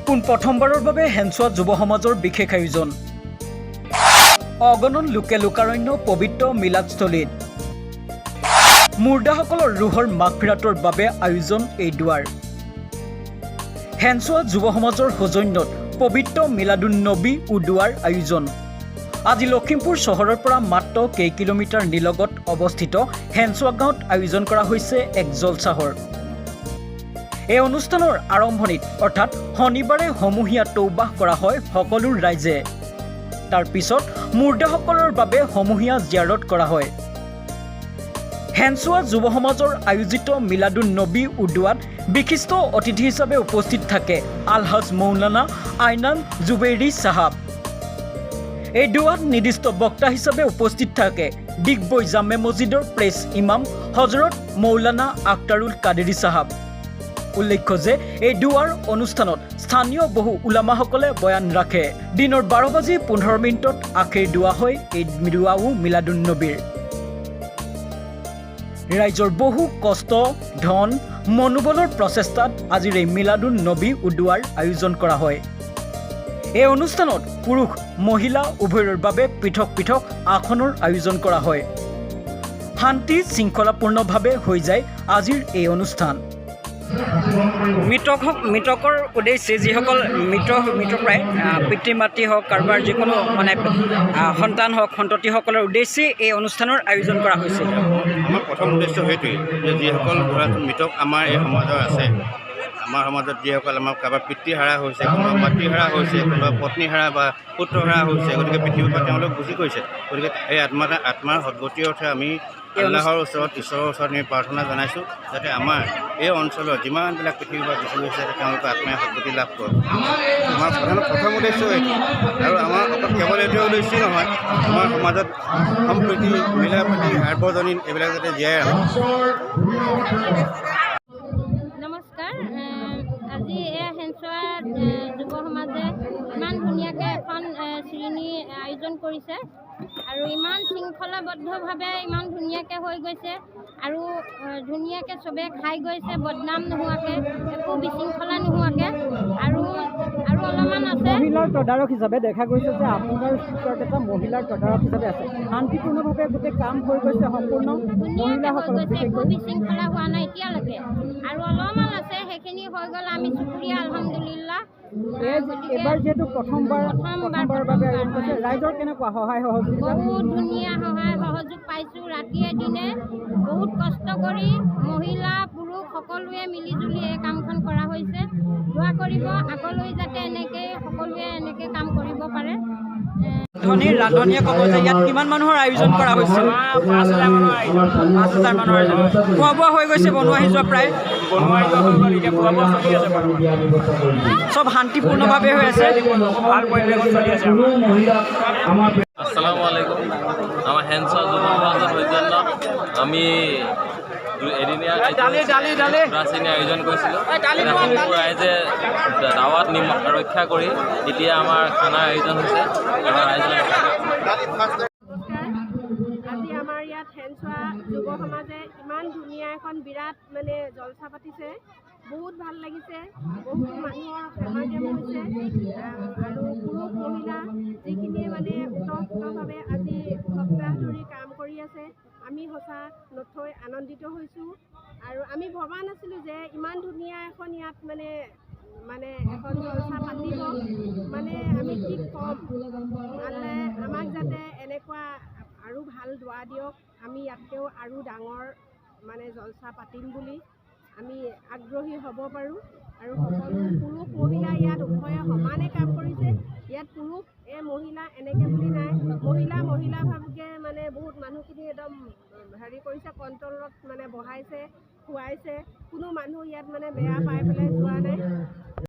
পোন প্ৰথমবাৰৰ বাবে হেনছোৱা যুৱ সমাজৰ বিশেষ আয়োজন। অগণন লোকে লোকাৰণ্য পবিত্ৰ মিলাদস্থলীত মুৰ্দাসকলৰ ৰুহৰ মাগফিৰাতৰ বাবে আয়োজন এই দুৱাৰ। হেনছোৱা যুৱ সমাজৰ সৌজন্যত পবিত্ৰ মিলাদুন নবী উদুৱাৰ আয়োজন। আজি লখিমপুৰ চহৰৰ পৰা মাত্ৰ কেই কিলোমিটাৰ নিলগত অৱস্থিত হেনছোৱা গাঁৱত আয়োজন কৰা হৈছে এক জলচাহৰ। এই অনুষ্ঠানৰ আৰম্ভণিত অৰ্থাৎ শনিবাৰে সমূহীয়া তৌবাহ কৰা হয় সকলো ৰাইজে। তাৰ পিছত মুৰ্দাসকলৰ বাবে সমূহীয়া জিয়াৰত কৰা হয়। হেনছোৱা যুৱ সমাজৰ আয়োজিত মিলাদুন নবী উদুৱাত বিশিষ্ট অতিথি হিচাপে উপস্থিত থাকে আলহাজ মৌলানা আইনান জুবেইৰী চাহাব। এই দুৱাত নিৰ্দিষ্ট বক্তা হিচাপে উপস্থিত থাকে ডিগবৈ জামে মছজিদৰ প্ৰেছ ইমাম হজৰত মৌলানা আখতাৰুল কাদেৰী চাহাব। উল্লেখ্য যে এই দুৱাৰ অনুষ্ঠানত স্থানীয় বহু উলামাসকলে বয়ান ৰাখে। দিনৰ 12:15 আখেৰ দুৱা হয় এই দুৱাও মিলাদুন নবীৰ। ৰাইজৰ বহু কষ্ট ধন মনোবলৰ প্ৰচেষ্টাত আজিৰ এই মিলাদুন নবী উদুৱাৰ আয়োজন কৰা হয়। এই অনুষ্ঠানত পুৰুষ মহিলা উভয়ৰ বাবে পৃথক পৃথক আসনৰ আয়োজন কৰা হয়। শান্তি শৃংখলাপূৰ্ণভাৱে হৈ যায় আজিৰ এই অনুষ্ঠান। মৃতকৰ উদ্দেশ্যে যিসকল মৃতপ্ৰায় পিতৃ মাতৃ হওক কাৰোবাৰ যিকোনো সন্তান হওক সন্ততিসকলৰ উদ্দেশ্যে এই অনুষ্ঠানৰ আয়োজন কৰা হৈছে। আমাৰ প্ৰথম উদ্দেশ্য সেইটোৱেই যে যিসকল মৃতক আমাৰ এই সমাজৰ আছে, আমাৰ সমাজত যিসকল আমাৰ কাৰোবাৰ পিতৃহাৰা হৈছে, কোনোবা মাতৃহাৰা হৈছে, কোনোবা পত্নীহাৰা বা পুত্ৰহাৰা হৈছে, গতিকে পৃথিৱীৰ পৰা তেওঁলোক গুচি গৈছে। গতিকে এই আত্মাৰ সদ্গতিৰ অৰ্থে আমি আল্লাহৰ ওচৰত ঈশ্বৰৰ ওচৰত আমি প্ৰাৰ্থনা জনাইছোঁ যাতে আমাৰ এই অঞ্চলৰ যিমানবিলাক পৃথিৱীৰ পৰা গুচি গৈছে তেওঁলোকে আত্মাই সদ্গতি লাভ কৰক। আমাৰ প্ৰথম উদ্দেশ্য এইটো। আৰু আমাৰ কেৱল এইটো উদ্দেশ্যই নহয়, আমাৰ সমাজত সম্প্ৰীতি মিলা প্ৰীতি সাৰ্বজনীন এইবিলাক যাতে জীয়াই ৰাখে। নমস্কাৰ। আজি এই হেনছোৱা যুৱ সমাজে ইমান ধুনীয়াকৈ এখন শ্ৰেণী আয়োজন কৰিছে আৰু ইমান শৃংখলাবদ্ধভাৱে ইমান ধুনীয়াকৈ হৈ গৈছে আৰু ধুনীয়াকৈ চবে খাই গৈছে বদনাম নোহোৱাকৈ, একো বিশৃংখলা নোহোৱাকৈ। আৰু অলপমান আছে মহিলাৰ তদাৰক হিচাপে দেখা গৈছে যে আপোনাৰ ওচৰত এটা মহিলাৰ তদাৰক হিচাপে আছে। শান্তিপূৰ্ণভাৱে গোটেই কাম হৈ গৈছে, সম্পূৰ্ণ ধুনীয়াকৈ হৈ গৈছে, একো বিশৃংখলা হোৱা নাই এতিয়ালৈকে। আৰু অলপমান আছে, সেইখিনি হৈ গ'ল আমি শুক্ৰিয়া আলহামদুলিল্লাহ। এইবাৰ যিহেতু প্ৰথমবাৰৰ বাবে আয়োজন কৰিছে, ৰাইজৰ কেনেকুৱা সহায় সহযোগিতা? বহুত ধুনীয়া সহায় সহযোগ পাইছোঁ। ৰাতিয়ে দিনে বহুত কষ্ট কৰি মহিলা পুৰুষ সকলোৱে মিলিজুলি এই কামখন কৰা হৈছে। দোৱা কৰিব আগলৈ যাতে সকলোৱে এনেকৈ কাম কৰিব পাৰে। ৰান্ধনীয়ে ক'ব যে ইয়াত কিমান মানুহৰ আয়োজন কৰা হৈছে? 5,000 মানুহৰ আয়োজন। খোৱা বোৱা হৈ গৈছে, বনোৱা সিজোৱা প্ৰায় চব শান্তিপূৰ্ণভাৱে হৈ আছে। আসসালামু আলাইকুম। আমাৰ হেনছোৱা যুৱ সমাজৰ সৌজন্যত আমি এদিনীয়া শ্ৰেণী আয়োজন কৰিছিলোঁ। সকলো ৰাইজে দাৱাত ৰক্ষা কৰি এতিয়া আমাৰ খানাৰ আয়োজন হৈছে। আজি আমাৰ ইয়াত হেনছোৱা যুৱ সমাজে ইমান ধুনীয়া এখন বিৰাট জলচা পাতিছে। বহুত ভাল লাগিছে। বহুতো মানুহৰ সমাগম হৈছে আৰু পুৰুষ মহিলা যিখিনিয়ে ওতঃপ্ৰোতভাৱে আজি সপ্তাহ ধৰি কাম কৰি আছে। আমি সঁচা নথৈ আনন্দিত হৈছোঁ আৰু আমি ভবা নাছিলোঁ যে ইমান ধুনীয়া এখন ইয়াত এখন জলচা পাতিব। আমি কি ক'ম, আল্লাই আমাক যাতে এনেকুৱা আৰু ভাল দোৱা দিয়ক, আমি ইয়াতকৈও আৰু ডাঙৰ জলচা পাতিম বুলি আমি আগ্ৰহী হ'ব পাৰোঁ। আৰু সকলো পুৰুষ মহিলা ইয়াত উভয়ে সমানে কাম কৰিছে। ইয়াত পুৰুষ মহিলা এনেকৈ বুলি নাই। মহিলা ভাবকে বহুত মানুহখিনি একদম কৰিছে, কণ্ট্ৰলত বহাইছে, খুৱাইছে। কোনো মানুহ ইয়াত বেয়া পাই পেলাই যোৱা নাই।